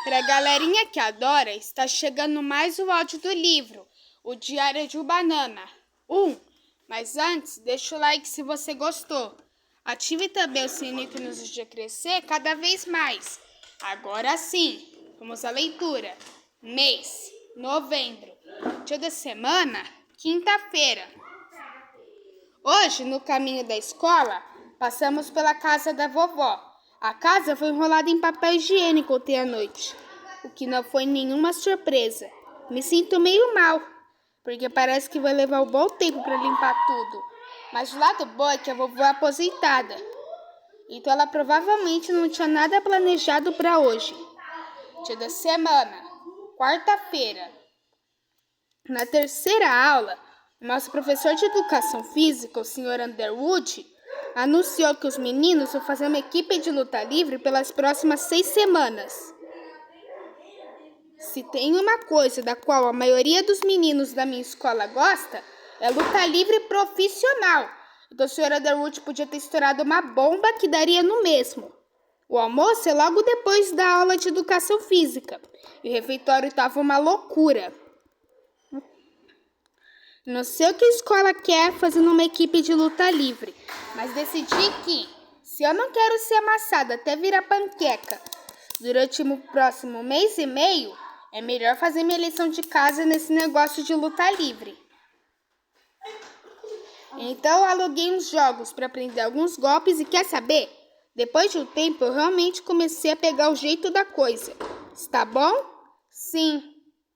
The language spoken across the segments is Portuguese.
Pra galerinha que adora, está chegando mais o áudio do livro, O Diário de um Banana 1. Mas antes, deixa o like se você gostou. Ative também o sininho que nos ajude a crescer cada vez mais. Agora sim, vamos à leitura. Mês, novembro. Dia da semana, quinta-feira. Hoje, no caminho da escola, passamos pela casa da vovó. A casa foi enrolada em papel higiênico ontem à noite, o que não foi nenhuma surpresa. Me sinto meio mal, porque parece que vai levar um bom tempo para limpar tudo. Mas o lado bom é que a vovó é aposentada, então ela provavelmente não tinha nada planejado para hoje. Dia da semana, quarta-feira. Na terceira aula, nosso professor de educação física, o Sr. Underwood, anunciou que os meninos vão fazer uma equipe de luta livre pelas próximas 6 semanas. Se tem uma coisa da qual a maioria dos meninos da minha escola gosta, é luta livre profissional. Então o Sr. Underwood podia ter estourado uma bomba que daria no mesmo. O almoço é logo depois da aula de educação física, e o refeitório estava uma loucura. Não sei o que a escola quer fazendo uma equipe de luta livre, mas decidi que, se eu não quero ser amassada até virar panqueca durante o próximo mês e meio, é melhor fazer minha lição de casa nesse negócio de luta livre. Então, aluguei uns jogos para aprender alguns golpes e quer saber? Depois de um tempo, eu realmente comecei a pegar o jeito da coisa. Está bom? Sim.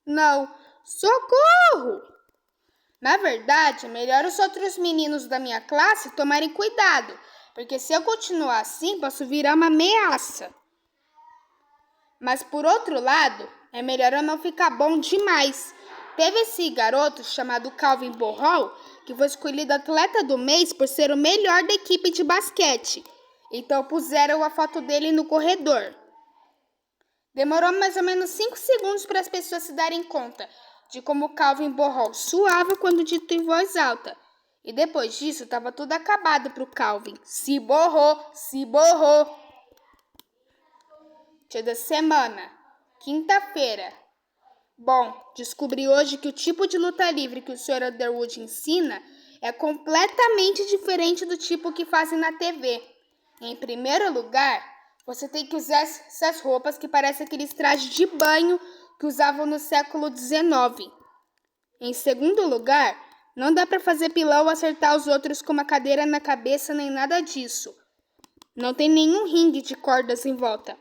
Não. Socorro! Na verdade, é melhor os outros meninos da minha classe tomarem cuidado, porque se eu continuar assim, posso virar uma ameaça. Mas por outro lado, é melhor eu não ficar bom demais. Teve esse garoto chamado Calvin Borrall, que foi escolhido atleta do mês por ser o melhor da equipe de basquete. Então puseram a foto dele no corredor. Demorou mais ou menos 5 segundos para as pessoas se darem conta de como Calvin Borrall suava quando dito em voz alta. E depois disso, estava tudo acabado para o Calvin. Se borrou, se borrou. Dia da semana, quinta-feira. Bom, descobri hoje que o tipo de luta livre que o Sr. Underwood ensina é completamente diferente do tipo que fazem na TV. Em primeiro lugar, você tem que usar essas roupas que parecem aqueles trajes de banho que usavam no século XIX. Em segundo lugar, não dá para fazer pilão ou acertar os outros com uma cadeira na cabeça nem nada disso. Não tem nenhum ringue de cordas em volta.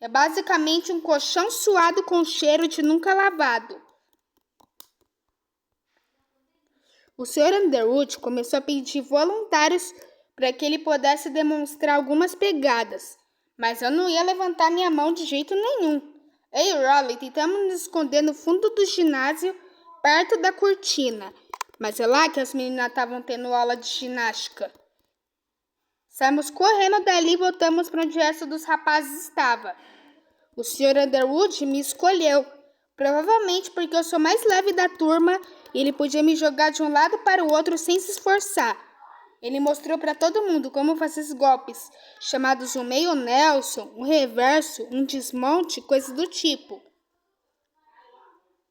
É basicamente um colchão suado com cheiro de nunca lavado. O Sr. Underwood começou a pedir voluntários para que ele pudesse demonstrar algumas pegadas, mas eu não ia levantar minha mão de jeito nenhum. Eu e Rolly tentamos nos esconder no fundo do ginásio, perto da cortina, mas é lá que as meninas estavam tendo aula de ginástica. Saímos correndo dali e voltamos para onde o resto dos rapazes estava. O Sr. Underwood me escolheu, provavelmente porque eu sou mais leve da turma e ele podia me jogar de um lado para o outro sem se esforçar. Ele mostrou para todo mundo como fazer esses golpes, chamados um meio Nelson, um reverso, um desmonte, coisa do tipo.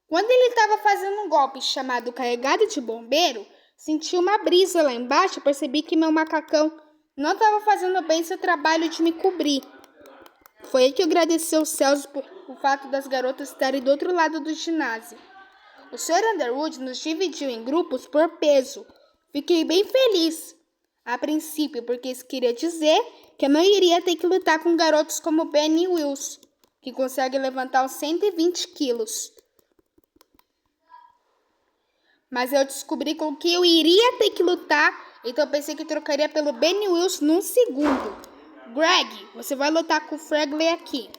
Quando ele estava fazendo um golpe chamado carregada de bombeiro, senti uma brisa lá embaixo e percebi que meu macacão não estava fazendo bem seu trabalho de me cobrir. Foi aí que eu agradeci aos céus por o fato das garotas estarem do outro lado do ginásio. O Sr. Underwood nos dividiu em grupos por peso. Fiquei bem feliz, a princípio, porque isso queria dizer que eu não iria ter que lutar com garotos como Benny Wills, que consegue levantar uns 120 quilos. Mas eu descobri com que eu iria ter que lutar, então eu pensei que trocaria pelo Benny Wills num segundo. Greg, você vai lutar com o Fragley aqui.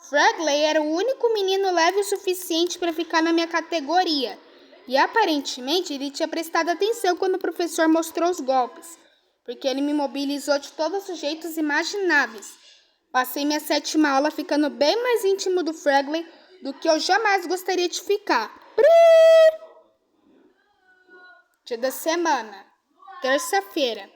Fragley era o único menino leve o suficiente para ficar na minha categoria. E aparentemente ele tinha prestado atenção quando o professor mostrou os golpes, porque ele me mobilizou de todos os jeitos imagináveis. Passei minha 7ª aula ficando bem mais íntimo do Fragley do que eu jamais gostaria de ficar. Dia da semana, terça-feira.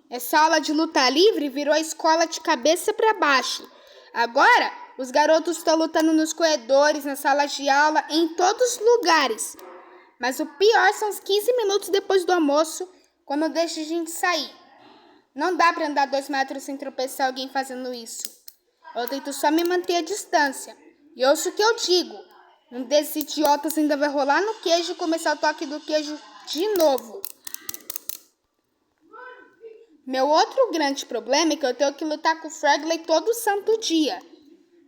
Essa aula de luta livre virou a escola de cabeça para baixo. Agora, Os garotos estão lutando nos corredores, nas salas de aula, em todos os lugares. Mas o pior são os 15 minutos depois do almoço, quando deixa a gente sair. Não dá pra andar 2 metros sem tropeçar alguém fazendo isso. Eu tento só me manter à distância. E ouço o que eu digo. Um desses idiotas ainda vai rolar no queijo e começar o toque do queijo de novo. Meu outro grande problema é que eu tenho que lutar com o Fragley todo santo dia.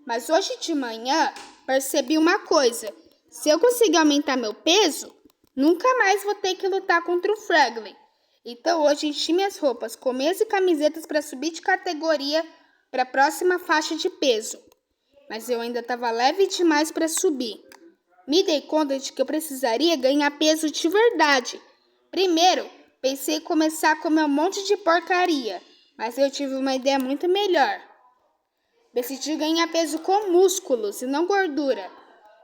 Mas hoje de manhã percebi uma coisa. Se eu conseguir aumentar meu peso, nunca mais vou ter que lutar contra o Fragley. Então hoje enchi minhas roupas com meias e camisetas para subir de categoria para a próxima faixa de peso. Mas eu ainda estava leve demais para subir. Me dei conta de que eu precisaria ganhar peso de verdade. Primeiro, pensei em começar a comer um monte de porcaria, mas eu tive uma ideia muito melhor. Decidi ganhar peso com músculos e não gordura.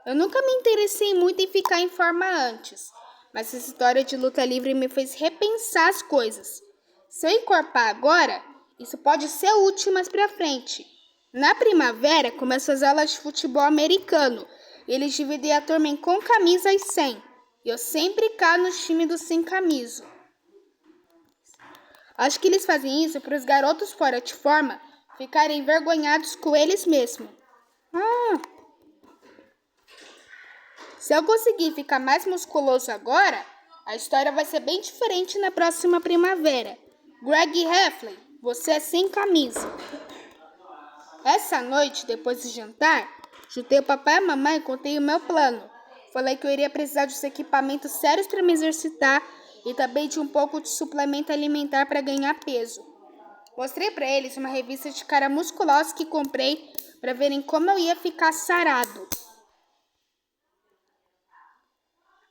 Eu nunca me interessei muito em ficar em forma antes, mas essa história de luta livre me fez repensar as coisas. Se eu encorpar agora, isso pode ser útil mais pra frente. Na primavera, começam as aulas de futebol americano. Eles dividem a turma em com camisa e sem. E eu sempre caio no time dos sem camisa. Acho que eles fazem isso para os garotos fora de forma ficarem envergonhados com eles mesmos. Se eu conseguir ficar mais musculoso agora, a história vai ser bem diferente na próxima primavera. Greg Heffley, você é sem camisa. Essa noite, depois de jantar, juntei o papai e a mamãe e contei o meu plano. Falei que eu iria precisar de equipamentos sérios para me exercitar e também de um pouco de suplemento alimentar para ganhar peso. Mostrei para eles uma revista de cara musculosa que comprei para verem como eu ia ficar sarado.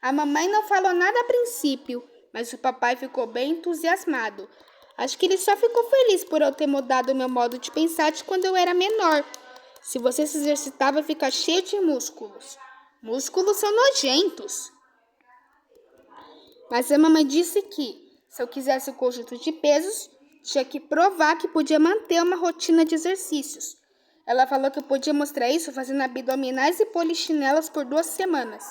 A mamãe não falou nada a princípio, mas o papai ficou bem entusiasmado. Acho que ele só ficou feliz por eu ter mudado o meu modo de pensar de quando eu era menor. Se você se exercitar, vai ficar cheio de músculos. Músculos são nojentos. Mas a mamãe disse que, se eu quisesse o conjunto de pesos, tinha que provar que podia manter uma rotina de exercícios. Ela falou que eu podia mostrar isso fazendo abdominais e polichinelas por 2 semanas.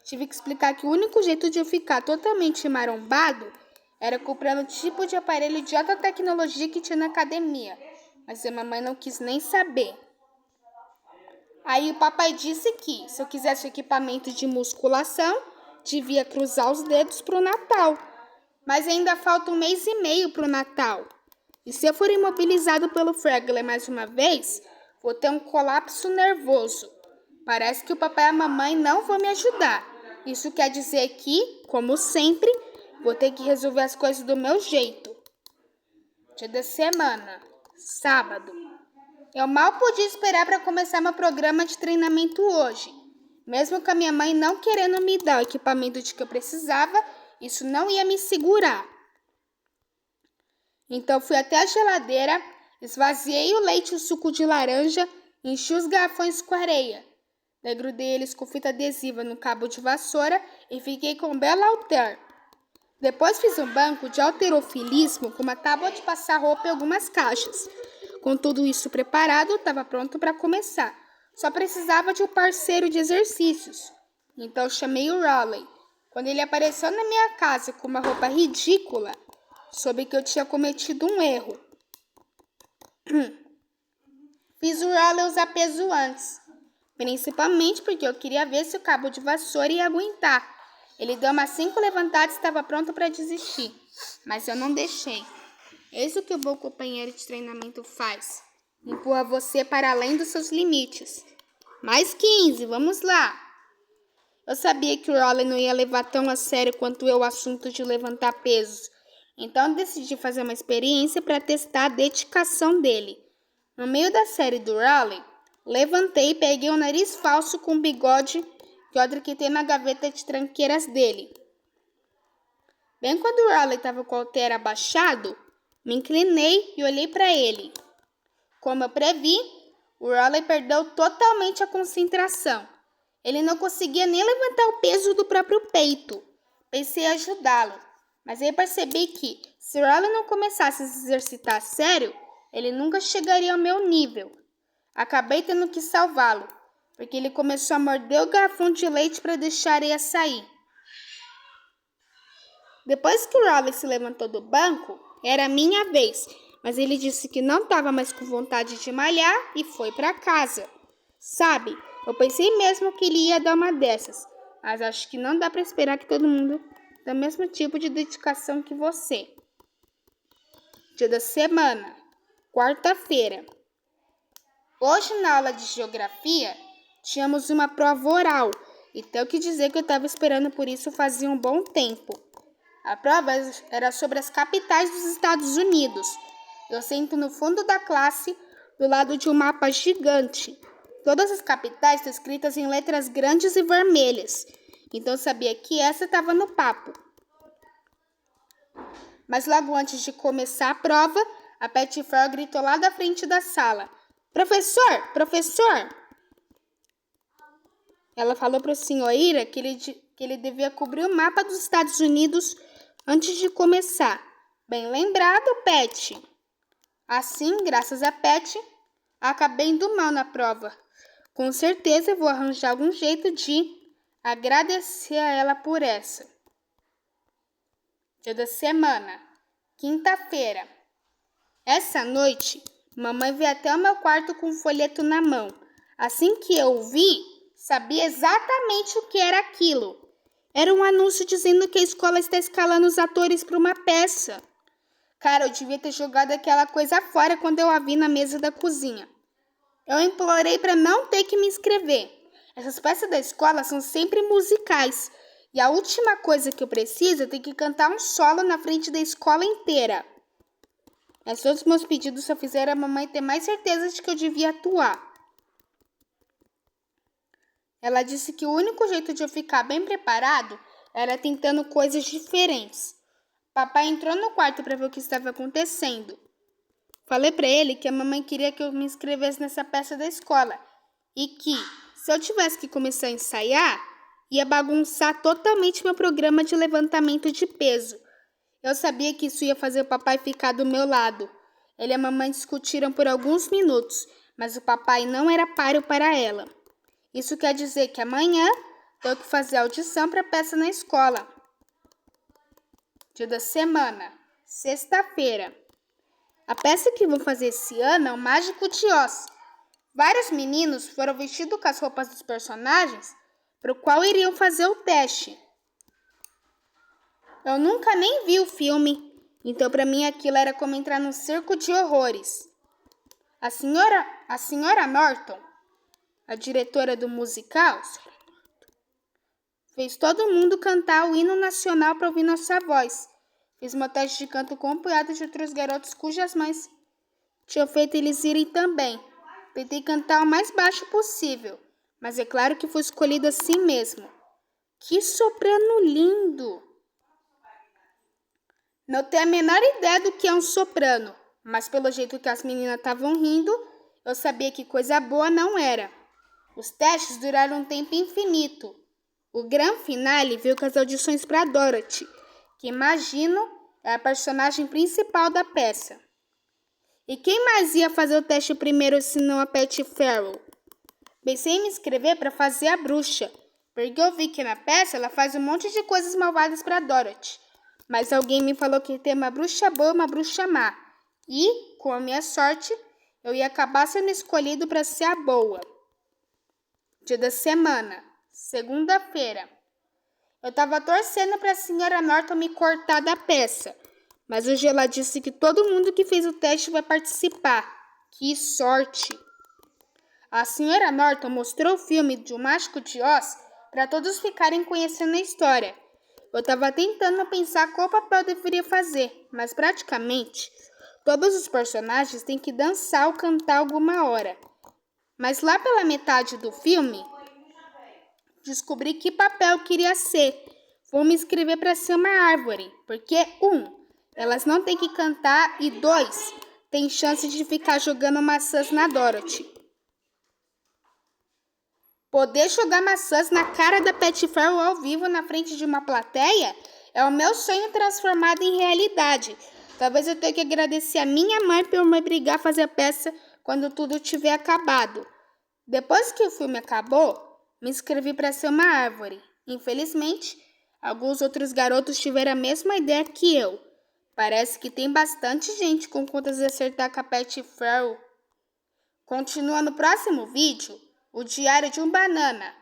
Tive que explicar que o único jeito de eu ficar totalmente marombado era comprando o tipo de aparelho de alta tecnologia que tinha na academia. Mas a mamãe não quis nem saber. Aí o papai disse que, se eu quisesse equipamento de musculação, devia cruzar os dedos pro Natal. Mas ainda falta 1 mês e meio pro Natal. E se eu for imobilizado pelo Fragley mais uma vez, vou ter um colapso nervoso. Parece que o papai e a mamãe não vão me ajudar. Isso quer dizer que, como sempre, vou ter que resolver as coisas do meu jeito. Dia da semana, sábado. Eu mal podia esperar para começar meu programa de treinamento hoje. Mesmo com a minha mãe não querendo me dar o equipamento de que eu precisava, isso não ia me segurar. Então fui até a geladeira, esvaziei o leite e o suco de laranja, enchi os garrafões com areia. Degrudei eles com fita adesiva no cabo de vassoura e fiquei com um belo halter. Depois fiz um banco de halterofilismo com uma tábua de passar roupa e algumas caixas. Com tudo isso preparado, estava pronto para começar. Só precisava de um parceiro de exercícios. Então chamei o Raleigh. Quando ele apareceu na minha casa com uma roupa ridícula, soube que eu tinha cometido um erro. Fiz o Raleigh usar peso antes. Principalmente porque eu queria ver se o cabo de vassoura ia aguentar. Ele deu umas 5 levantadas e estava pronto para desistir. Mas eu não deixei. Eis o que o bom companheiro de treinamento faz. Empurra você para além dos seus limites. Mais 15, vamos lá. Eu sabia que o Raleigh não ia levar tão a sério quanto eu o assunto de levantar pesos. Então decidi fazer uma experiência para testar a dedicação dele. No meio da série do Raleigh, levantei e peguei o nariz falso com bigode que eu adquiritei na gaveta de tranqueiras dele. Bem quando o Raleigh estava com o halter abaixado, me inclinei e olhei para ele. Como eu previ, o Raleigh perdeu totalmente a concentração. Ele não conseguia nem levantar o peso do próprio peito. Pensei em ajudá-lo, mas aí percebi que, se o Raleigh não começasse a se exercitar a sério, ele nunca chegaria ao meu nível. Acabei tendo que salvá-lo, porque ele começou a morder o garrafão de leite para deixar a areia sair. Depois que o Raleigh se levantou do banco, era minha vez, mas ele disse que não estava mais com vontade de malhar e foi para casa. Sabe, eu pensei mesmo que ele ia dar uma dessas, mas acho que não dá para esperar que todo mundo tenha o mesmo tipo de dedicação que você. Dia da semana, quarta-feira. Hoje, na aula de geografia, tínhamos uma prova oral, e tenho que dizer que eu estava esperando por isso fazia um bom tempo. A prova era sobre as capitais dos Estados Unidos. Eu sento no fundo da classe, do lado de um mapa gigante. Todas as capitais estão escritas em letras grandes e vermelhas, então eu sabia que essa estava no papo. Mas logo antes de começar a prova, a Patty Farrell gritou lá da frente da sala: Professor, professor! Ela falou para o Sr. Ira que ele devia cobrir o mapa dos Estados Unidos antes de começar. Bem lembrado, Patty. Assim, graças a Patty, acabei indo mal na prova. Com certeza vou arranjar algum jeito de agradecer a ela por essa. Dia da semana, quinta-feira. Essa noite, mamãe veio até o meu quarto com um folheto na mão. Assim que eu vi, sabia exatamente o que era aquilo. Era um anúncio dizendo que a escola está escalando os atores para uma peça. Cara, eu devia ter jogado aquela coisa fora quando eu a vi na mesa da cozinha. Eu implorei para não ter que me inscrever. Essas peças da escola são sempre musicais. E a última coisa que eu preciso é ter que cantar um solo na frente da escola inteira. Mas todos os meus pedidos só fizeram a mamãe ter mais certeza de que eu devia atuar. Ela disse que o único jeito de eu ficar bem preparado era tentando coisas diferentes. Papai entrou no quarto para ver o que estava acontecendo. Falei para ele que a mamãe queria que eu me inscrevesse nessa peça da escola e que, se eu tivesse que começar a ensaiar, ia bagunçar totalmente meu programa de levantamento de peso. Eu sabia que isso ia fazer o papai ficar do meu lado. Ele e a mamãe discutiram por alguns minutos, mas o papai não era páreo para ela. Isso quer dizer que amanhã tenho que fazer audição para a peça na escola. Dia da semana, sexta-feira. A peça que vou fazer esse ano é o Mágico de Oz. Vários meninos foram vestidos com as roupas dos personagens para o qual iriam fazer o teste. Eu nunca nem vi o filme, então para mim aquilo era como entrar num circo de horrores. A senhora Norton, a diretora do musical, fez todo mundo cantar o hino nacional para ouvir nossa voz. Fiz meu teste de canto com um punhado de outros garotos cujas mães tinham feito eles irem também. Tentei cantar o mais baixo possível, mas é claro que fui escolhida assim mesmo. Que soprano lindo! Não tenho a menor ideia do que é um soprano, mas pelo jeito que as meninas estavam rindo, eu sabia que coisa boa não era. Os testes duraram um tempo infinito. O grande finale veio com as audições para Dorothy, que imagino é a personagem principal da peça. E quem mais ia fazer o teste primeiro senão a Patty Farrell? Pensei em me inscrever para fazer a bruxa, porque eu vi que na peça ela faz um monte de coisas malvadas para Dorothy. Mas alguém me falou que tem uma bruxa boa e uma bruxa má. E, com a minha sorte, eu ia acabar sendo escolhido para ser a boa. Dia da semana, segunda-feira. Eu estava torcendo para a senhora Norton me cortar da peça, mas hoje ela disse que todo mundo que fez o teste vai participar. Que sorte! A senhora Norton mostrou o filme de O Mágico de Oz para todos ficarem conhecendo a história. Eu estava tentando pensar qual papel eu deveria fazer, mas praticamente todos os personagens têm que dançar ou cantar alguma hora. Mas lá pela metade do filme, descobri que papel eu queria ser. Vou me inscrever para ser uma árvore, porque 1, elas não têm que cantar e 2, tem chance de ficar jogando maçãs na Dorothy. Poder jogar maçãs na cara da Patty Farrell ao vivo na frente de uma plateia é o meu sonho transformado em realidade. Talvez eu tenha que agradecer a minha mãe por me obrigar a fazer a peça quando tudo tiver acabado. Depois que o filme acabou, me inscrevi para ser uma árvore. Infelizmente, alguns outros garotos tiveram a mesma ideia que eu. Parece que tem bastante gente com contas de acertar com a Patty Farrell. Continua no próximo vídeo, o Diário de um Banana.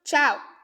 Tchau!